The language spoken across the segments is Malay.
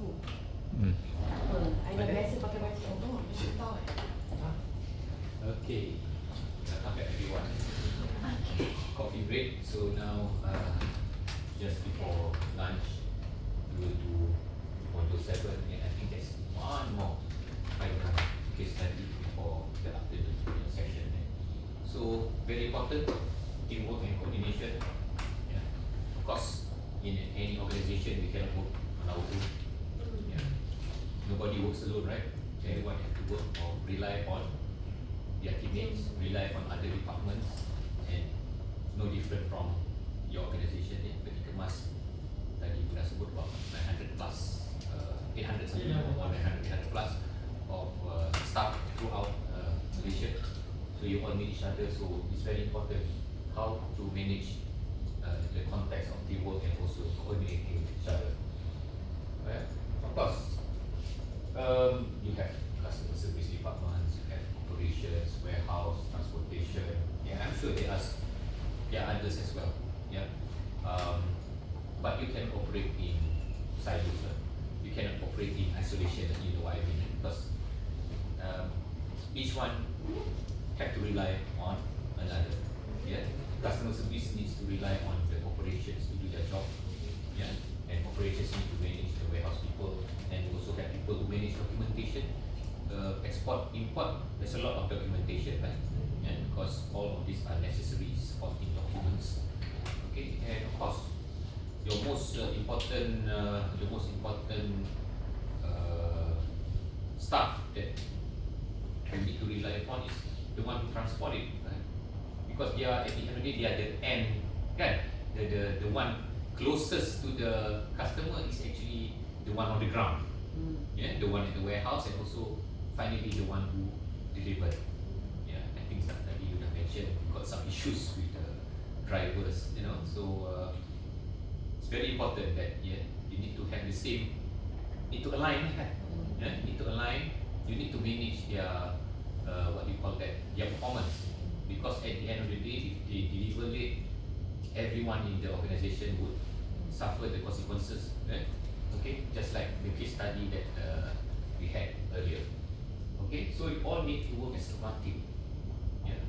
aku. I dah biasa pakai baju tu. Mesti tahu Okay, welcome back everyone. Okay. Coffee break. So now, just before lunch, we will do module 7, and I think there's one more item case study before the afternoon session. So very important, teamwork and coordination. Yeah. Of course, in any organization, we cannot work on our own. Yeah. Nobody works alone, right? Everyone has to work or rely on their teammates, rely on other departments, and no different from your organization. Petikemas tadi kita sebut about 900 plus, 800 something, or 900 plus of staff throughout Malaysia. So you all need each other. So it's very important how to manage the context of teamwork and also coordinating with each other. Right? Of course, you have customer service departments, you have operations, warehouse, transportation. Yeah, I'm sure there are others as well. Yeah, but you can operate in silos. You cannot operate in isolation. You know what I mean? Because each one have to rely on another. Yeah, customer service needs to rely on the operations to do their job. Yeah, and operations need to manage the warehouse people, and also have people who manage documentation, export, import. There's a lot of documentation, right? And because all of these are necessary supporting documents. Okay, and of course, your most important staff that you need to rely upon is the one who transport it, right? Because they are, at the end of the day, they are the end, kan? The one closest to the customer is actually the one on the ground. Yeah, the one in the warehouse, and also finally the one who delivered. Yeah, I think that tadi you dah mention got some issues with the drivers, you know. So it's very important that you need to have the same, need to align, yeah, need to align. You need to manage their what you call that, their performance, because at the end of the day, if they deliver late, everyone in the organization would suffer the consequences. Right? Okay, just like the case study that we had earlier. Okay, so you all need to work as one team. Yeah,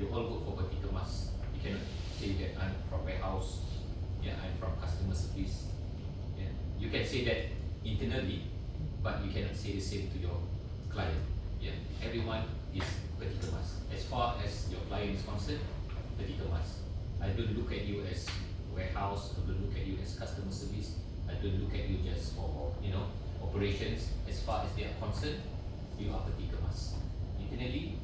you all work for Petikemas. You cannot say that I'm from warehouse. Yeah, I'm from customer service. Yeah, you can say that internally, but you cannot say the same to your client. Yeah, everyone is Petikemas. As far as your client is concerned, Petikemas. I don't look at you as warehouse. I don't look at you as customer service. I don't look at you just for, you know, operations. As far as they are concerned, you are Petikemas. Internally,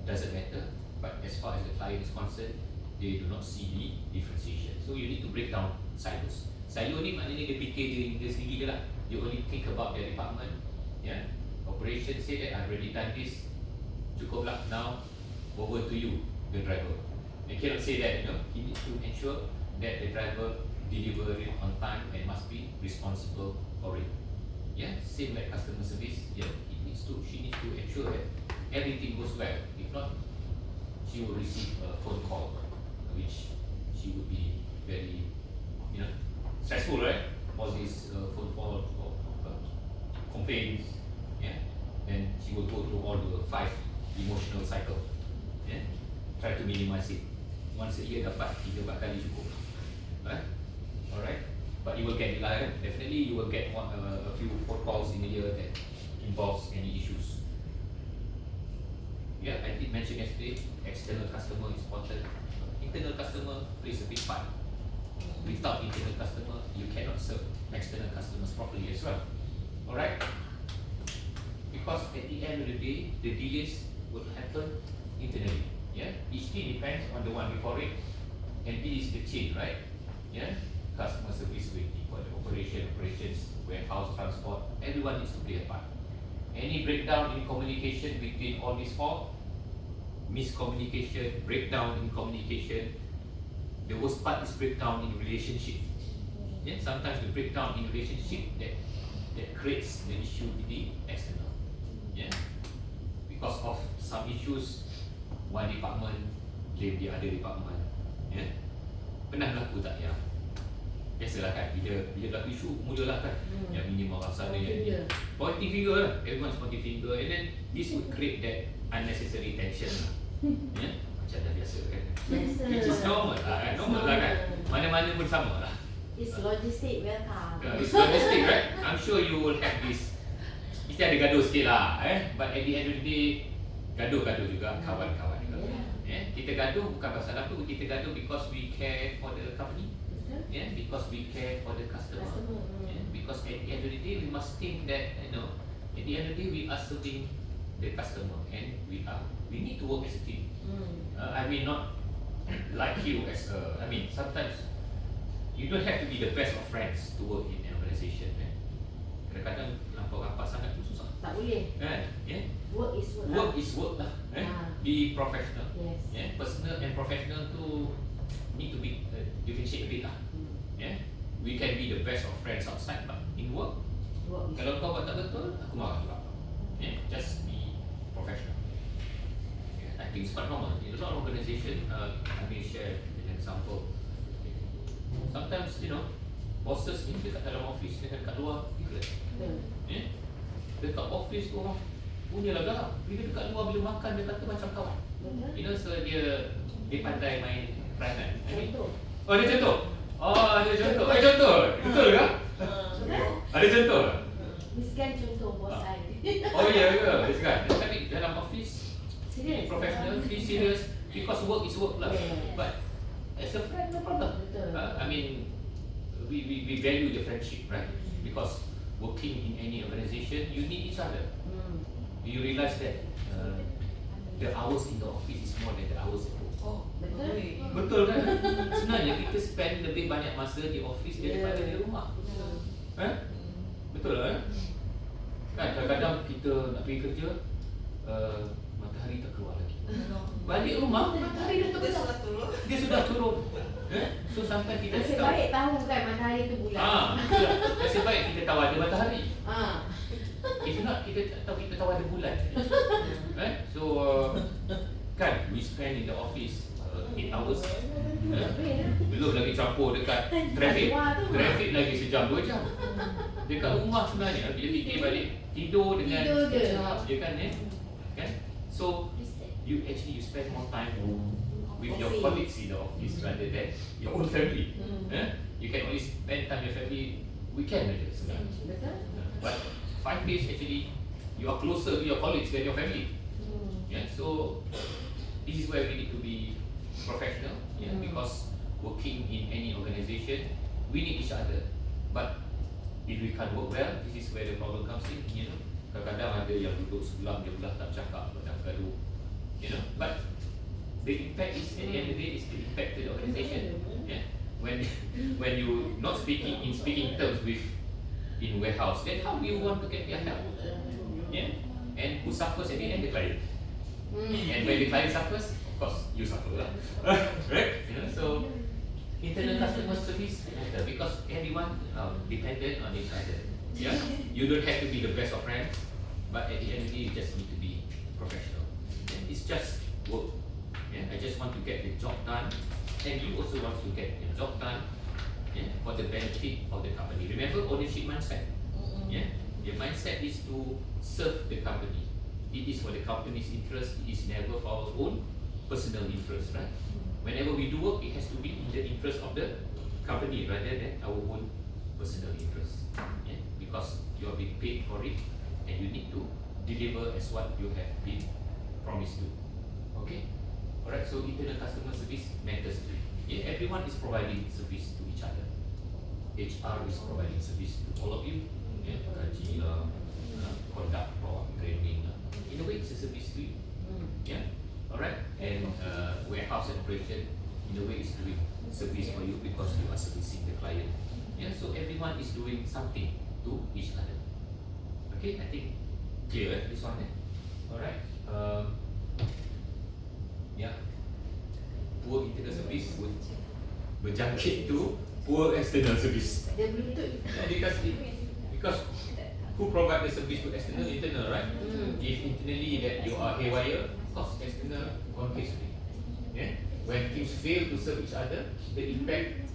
doesn't matter. But as far as the client is concerned, they do not see the differentiation. So you need to break down silos. Silo ni maknanya dia fikir dia sendiri je lah. You only think about their department. Yeah. Operations say that I've already done this. Cukup lah, now over to you, the driver. You cannot say that, you know. He needs to ensure that the driver deliver it on time and must be responsible for it. Yeah, same like customer service. Yeah, she needs to ensure that everything goes well. If not, she will receive a phone call, which she would be very, you know, stressful, right? All these phone calls or complaints. Yeah, then she will go through all the 5 emotional cycle. Yeah, try to minimize it. Once a year dapat 3-4 kali cukup. Right? Alright, but you will get it lah. Definitely, you will get a few phone calls in a year that involves any issues. Yeah, I did mention yesterday, external customer is important. Internal customer plays a big part. Without internal customer, you cannot serve external customers properly as well. Alright? Because at the end of the day, the delays will happen internally. Yeah, each team depends on the one before it, and this is the chain, right? Yeah, customer service waiting for the operations, warehouse, transport. Everyone needs to play a part. Any breakdown in communication between all these 4, miscommunication, breakdown in communication. The worst part is breakdown in relationship. Yeah, sometimes the breakdown in relationship that creates the issue with the external. Yeah, because of some issues, one department blame the other department. Yeah, pernah berlaku tak ya? biasalah kan, bila berlaku isu mulalah kan, yang ini marah sana, yang ini Finger. pointing finger lah, everyone's pointing finger, and then this would create that unnecessary tension lah. Ya, macam dah biasa kan. Biasa. Which is normal lah kan, normal lah kan. Mana-mana pun sama lah. It's logistic, welcome. It's realistic, right? I'm sure you will have this. Mesti ada gaduh sikit lah, but at the end of the day, gaduh-gaduh juga, kawan-kawan juga. Kita gaduh bukan pasal apa, kita gaduh because we care for the company. Because we care for the customer. Because at the end of the day, we must think that, at the end of the day, we are serving the customer, and we need to work as a team. I mean, not like you as a, sometimes you don't have to be the best of friends to work in an organisation. Kadang-kadang lampau rapat sangat tu susah. Tak boleh. Kan? Work is work. Work is work lah. Be professional. Yes. Personal and professional tu need to be differentiate a bit lah. We can be the best of friends outside, but in work, kalau kau buat tak betul, aku marah juga. Just be professional. I think it's quite normal. In a lot of organisation, I may share an example. Sometimes, bosses ni dekat dalam office dengan dekat luar different. Dekat office tu orang punyalah galak. Bila dekat luar, bila makan dia kata macam kawan. So dia pandai main peranan. Contoh. Oh, ada contoh? Ada contoh. Contoh? Betul ke? Ada contoh? Miskan contoh bos I. Oh ya ke? Miskan. Tapi dalam office, Serious. professional, be serious, because work is work lah. Yes. But as a friend, no problem. Betul. We value the friendship, right? Because working in any organisation, you need each other. You realize that the hours in the office is more than the hours at home. Oh, betul kan? Sebenarnya kita spend lebih banyak masa di office daripada di rumah. Betul lah. Kan kadang-kadang kita nak pergi kerja, matahari tak keluar lagi. Balik rumah, matahari dah terbenam. Dia sudah turun. So sampai kita Nasib baik tahu kan matahari tu bulan. Nasib baik kita tahu ada matahari. If not, kita tak tahu, kita tahu ada bulan. So kan, we spend in the office 8 hours. Belum lagi campur dekat traffic. Traffic lagi sejam 2 jam. Dekat rumah sebenarnya bila fikir balik, tidur dengan sekejap je kan. Kan? So you spend more time with your colleagues in the office rather than your own family. You can only spend time with your family weekend aja sebenarnya. But 5 days actually you are closer to your colleagues than your family. So this is where we need to be professional. Because working in any organisation, we need each other. But if we can't work well, this is where the problem comes in. Kadang-kadang ada yang duduk sebelah dia belah tak bercakap, tak gaduh. But the impact is at the end of the day is the impact to the organisation. When you not speaking terms with in warehouse, then how do you want to get their help? And who suffers at the end? The client. And when the client suffers, of course you suffer lah. Right? So internal customer service matter because everyone dependent on each other. You don't have to be the best of friends, but at the end of the day, you just need to be professional. It's just work. I just want to get the job done, and you also want to get the job done for the benefit of the company. Remember ownership mindset. The mindset is to serve the company. It is for the company's interest. It is never for our own personal interest, right? Whenever we do work, it has to be in the interest of the company rather than our own personal interest. Because you are being paid for it, and you need to deliver as what you have been promised to. Okay? Alright, so internal customer service matters too. Everyone is providing service to each other. HR is providing service to all of you. Gaji lah, conduct training lah. In a way, it's a service to you. Alright, and warehouse and operation, in a way, is doing service for you because you are servicing the client. So everyone is doing something to each other. Okay, I think clear this one. Alright. Poor internal service would berjangkit to poor external service. Because who provide the service to external, internal, right? If internally that you are haywire, of course external conversely. When things fail to serve each other, the impact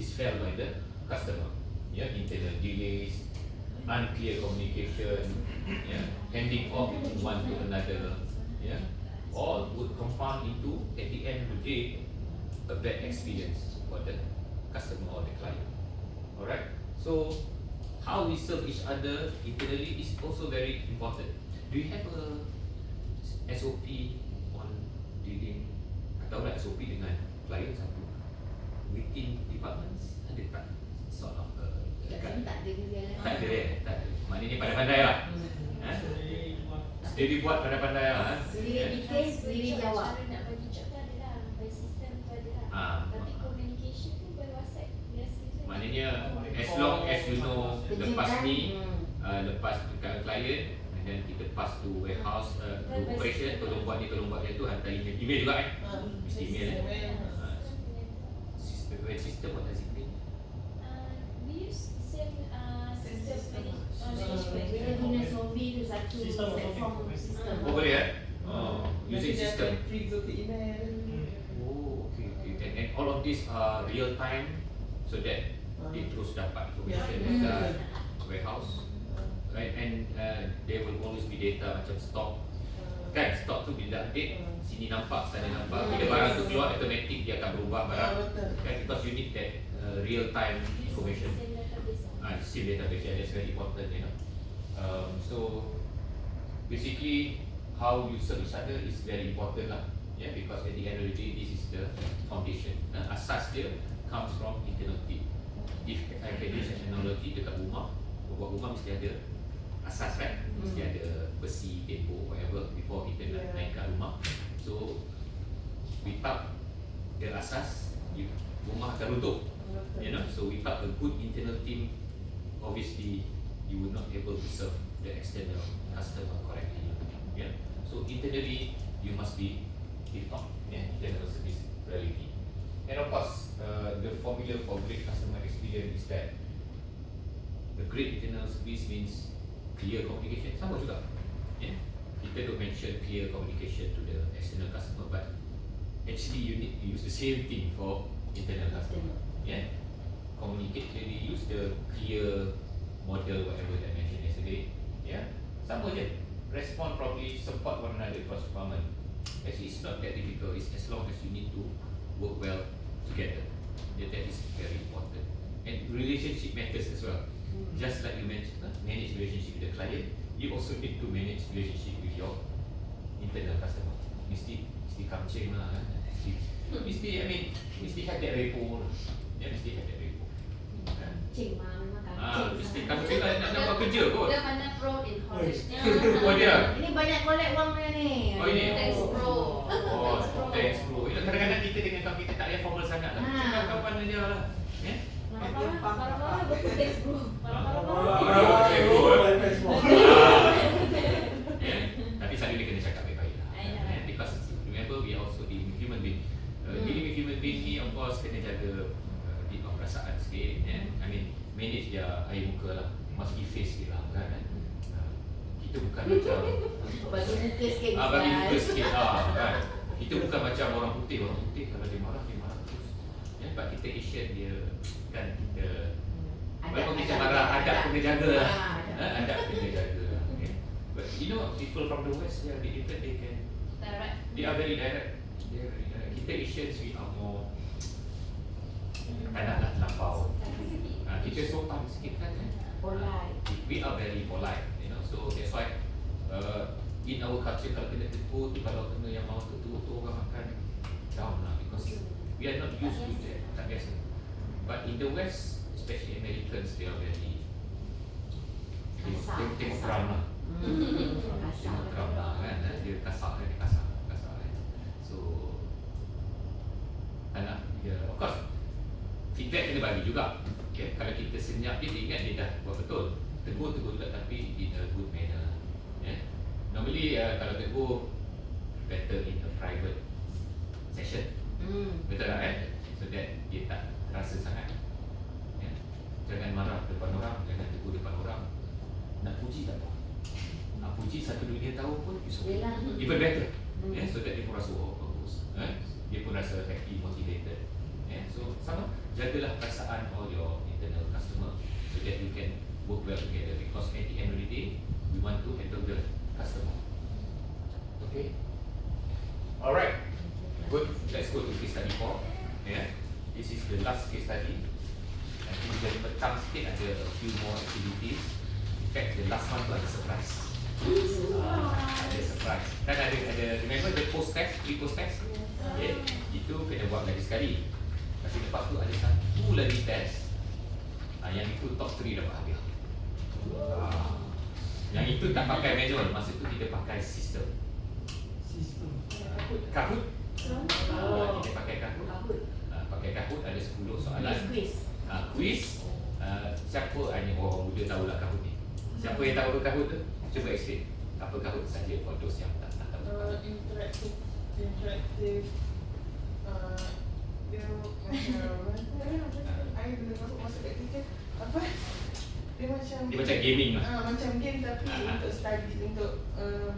is felt by the customer. Yeah, internal delays, unclear communication, yeah, handing off one to another, yeah, all would compound into, at the end of the day, a bad experience for the customer or the client. Alright, so how we serve each other internally is also very important. Do you have a SOP on dealing atau SOP dengan client satu within departments? Ada tak sort of Tak ada dia. tak ada. Maknanya pandai-pandai lah. Sendiri buat pandai-pandai lah. Sendiri detail, sendiri jawab. Cara nak bagi job tu ada lah, by sistem tu ada lah. Tapi communication tu by WhatsApp biasa je. Maknanya as long as you know lepas ni, lepas dekat client, and then kita pass to warehouse, to operation, tolong buat ni, tolong buat ni tu, hantar email juga mesti email System what does it mean? We use same system management. Kita guna zombie tu satu platform sistem. Oh boleh using system. Oh, Okay. And all of these are real time, so that they terus dapat information dekat warehouse, right? And there will always be data macam stock. Kan stock tu bila update, sini nampak, sana nampak. Bila barang tu keluar, automatic dia akan berubah barang. Kan, because you need that real time information. Same database. Same database, yeah, that's very important, you know. So basically, how you serve each other is very important lah. Yeah, because at the end of the day, this is the foundation. Asas dia comes from internal team. If I can use an analogy dekat rumah, buat rumah mesti ada asas, right? Mesti ada besi, tembok, whatever before kita nak naikkan rumah. So without the asas, rumah akan runtuh. You know, so without a good internal team, obviously you will not able to serve the external customer correctly. Yeah. So internally you must be tip-top, yeah, internal service reality. And of course, the formula for great customer experience is that the great internal service means clear communication. Sama juga, yeah. Kita don't mention clear communication to the external customer, but actually you need to use the same thing for internal customer. Yeah, communicate clearly, use the clear model, whatever that I mentioned yesterday. Yeah, sama je. Respond properly, support one another across department. Actually, it's not that difficult. It's as long as you need to work well together. Yeah, that is very important. And relationship matters as well. Just like you mentioned, manage relationship with the client, you also need to manage relationship with your internal customer. Mesti kamcing lah. Mesti have that rapport. Yeah, mesti have that rapport. Cing memang kancing. Mesti kamcing lah, nak buat kerja kot. Dia pandai pro in college. Oh dia? Ini banyak collect wang dia ni. Oh ini? Thanks pro. Thanks bro. Kadang-kadang kita dengan kawan kita tak payah formal sangat lah. Cakap kawan dia lah. Marah-marah betul teks bro. Tapi selalu dia kena cakap baik-baik lah. Because remember we also dealing with human being. Dealing with human being ni of course kena jaga perasaan sikit. I mean manage dia air muka lah. Must efface sikit lah kan. Kita bukan macam Bagi muka sikit. bagi muka sikit lah kan. Kita bukan macam orang putih kalau dia marah terus. But kita Asian dia kan kita walaupun kita marah, adab kena jaga lah. Adab kena jaga lah. Okay. But you know people from the West they are different, they are very direct. Kita Asians we are more kadang-kadang terlampau. Kita sopan sikit kan. Polite. We are very polite, you know. So that's why in our culture kalau kena tegur tu, kalau kena yang mau tegur tu orang akan down lah, because we are not used to that, tak biasa. But in the West, especially Americans, they are very tengok drum lah. Tengok drum lah kan, dia kasar kan, kasar kan. So tak of course feedback kena bagi juga. Okay, kalau kita senyap dia ingat dia dah buat betul. Tegur juga tapi in a good manner. Yeah. Normally kalau tegur better in a private session. Betul tak so that dia tak terasa sangat. Yeah. Jangan marah depan orang, jangan tegur depan orang. Nak puji tak apa. Nak puji satu dunia tahu pun even better. So that dia pun rasa bagus. Dia pun rasa happy, motivated. So sama jagalah perasaan all your internal customer so that you can work well together, because at the end of the day we want to handle the customer. Okay, alright, good. Let's go to case study 4. Yeah, this is the last case study. Nanti jadi petang sikit ada a few more activities. In fact, the last one tu ada surprise. Ada surprise. Kan ada remember the post test, pre-post test? Okay, itu kena buat lagi sekali. Lepas lepas tu ada satu lagi test. Yang itu top 3 dapat hadiah. Yang itu tak pakai manual, masa tu kita pakai sistem. Kahoot. Kita pakai Kahoot. Pakai Kahoot ada 10 soalan. Quiz. Siapa hanya orang muda tahulah Kahoot ni. Siapa yang tahu Kahoot tu? Cuba explain. Apa Kahoot saja for those yang tak tahu. Interaktif dia macam I dulu Kahoot masa kat kita apa? Dia macam gaming lah. Macam game tapi untuk study, untuk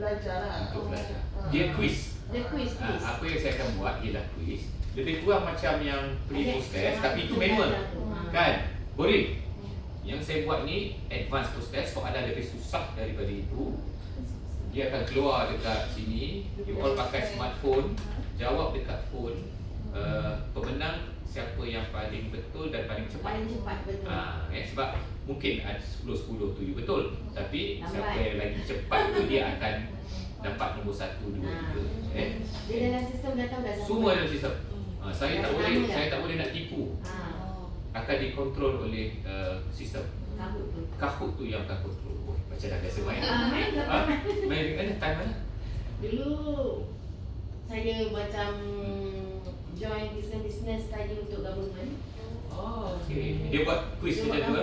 belajar lah. Untuk belajar. Dia quiz. Apa yang saya akan buat ialah quiz. Lebih kurang macam yang pre-post test, tapi itu manual. Kan? Boleh. Yang saya buat ni advanced post test, soalan lebih susah daripada itu. Dia akan keluar dekat sini. You all pakai smartphone, jawab dekat phone. Pemenang siapa yang paling betul dan paling cepat. betul. Sebab mungkin ada 10 tu you betul, tapi siapa yang lagi cepat tu dia akan dapat nombor 1, 2, 3. Dia dalam sistem dah tahu dah Semua dalam sistem. Saya tak boleh nak tipu. Akan dikontrol oleh sistem. Kahoot tu yang akan kontrol. Macam dah biasa main. Main ada time mana? Dulu saya macam join business study untuk government. Okay. Dia buat quiz macam tu.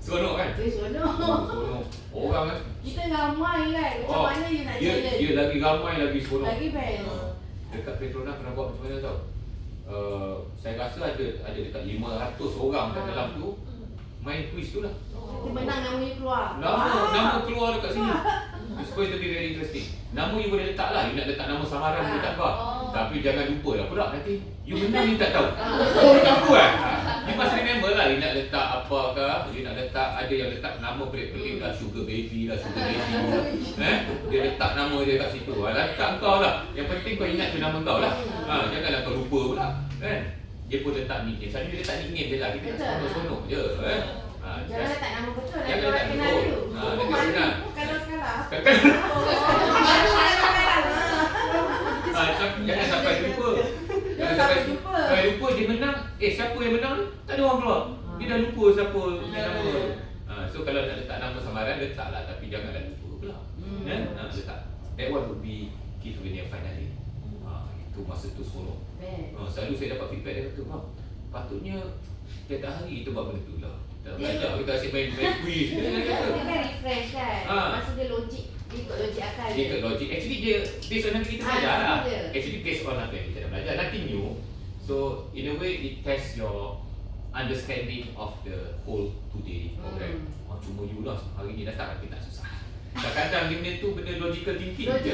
Seronok kan? Seronok. Seronok. Orang kan? Kita ramai kan. Macam mana you nak challenge? Dia lagi ramai, lagi seronok. Lagi best. Dekat Petronas pernah buat macam mana tau? Saya rasa ada dekat 500 orang kat dalam tu main quiz tu lah. Kita menang, nama you keluar. Nama keluar dekat sini. It's going to be very interesting. Nama you boleh letak lah. You nak letak nama samaran boleh tak apa. Tapi jangan lupa lah pula nanti you menang you tak tahu. Tahu kan? You must remember lah. You nak letak apakah. You nak letak, ada yang letak nama pelik-pelik lah. Sugar baby lah, sugar baby. Dia letak nama dia kat situ. Letak kau lah. Yang penting kau ingat tu nama kau lah. Janganlah kau lupa pula. Dia pun letak nickname. Selalu dia letak nickname dia lah. Kita nak sonok-sonok je. Jangan letak nama betul. Jangan letak kenal you. kenal. Kalau salah. Jangan sampai lupa. Kalau lupa dia menang, siapa yang menang ni? Tak ada orang keluar. Dia dah lupa siapa yang nama. So kalau nak letak nama samaran, letaklah, tapi janganlah lupa pula. Letak. That one would be key to winning finally. Itu masa tu seronok. Selalu saya dapat feedback dia kata, "Bang, patutnya tiap hari kita buat benda tu lah. Tak belajar, kita asyik main quiz." Dia kan refresh kan. Masa dia logik. Dia ikut logik akal dia. Dia ikut logik. Actually dia based on apa kita belajar lah. Actually based on apa yang kita dah belajar. Nothing new. So in a way it tests your understanding of the whole today program. Cuma you lah hari ni datang tapi tak susah. Kadang-kadang dia benda tu benda logical thinking je.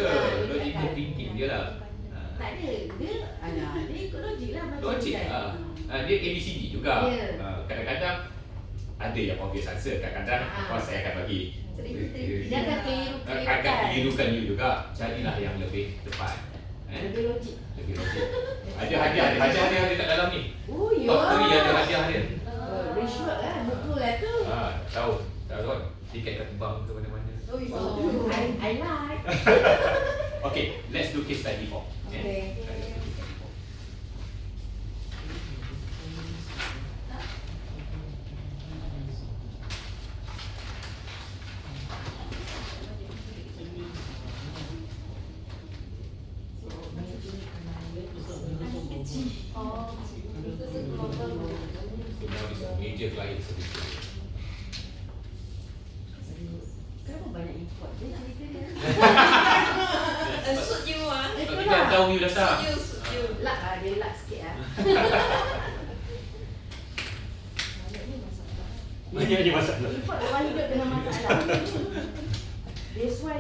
Logical thinking je lah. Tak ada. Dia ikut logik lah. Logik lah. Dia ABCD juga. Kadang-kadang ada yang obvious answer. Kadang-kadang saya akan bagi Jangan kelirukan you juga. Jadilah yang lebih tepat. Lebih logik. Ada hadiah dia kat dalam ni. Top 3 ada hadiah dia. Rishwat lah. Buku lah tu. Tahu kan? Tiket kat terbang ke mana-mana. I like. Okay, let's do case study 4. Okay. Major client solution. Kenapa banyak import dia cerita dia? Suit you Kita tahu you dasar. Suit you. Lak lah, dia lak sikit lah. Banyak ni masalah. Import orang hidup dengan masalah. That's why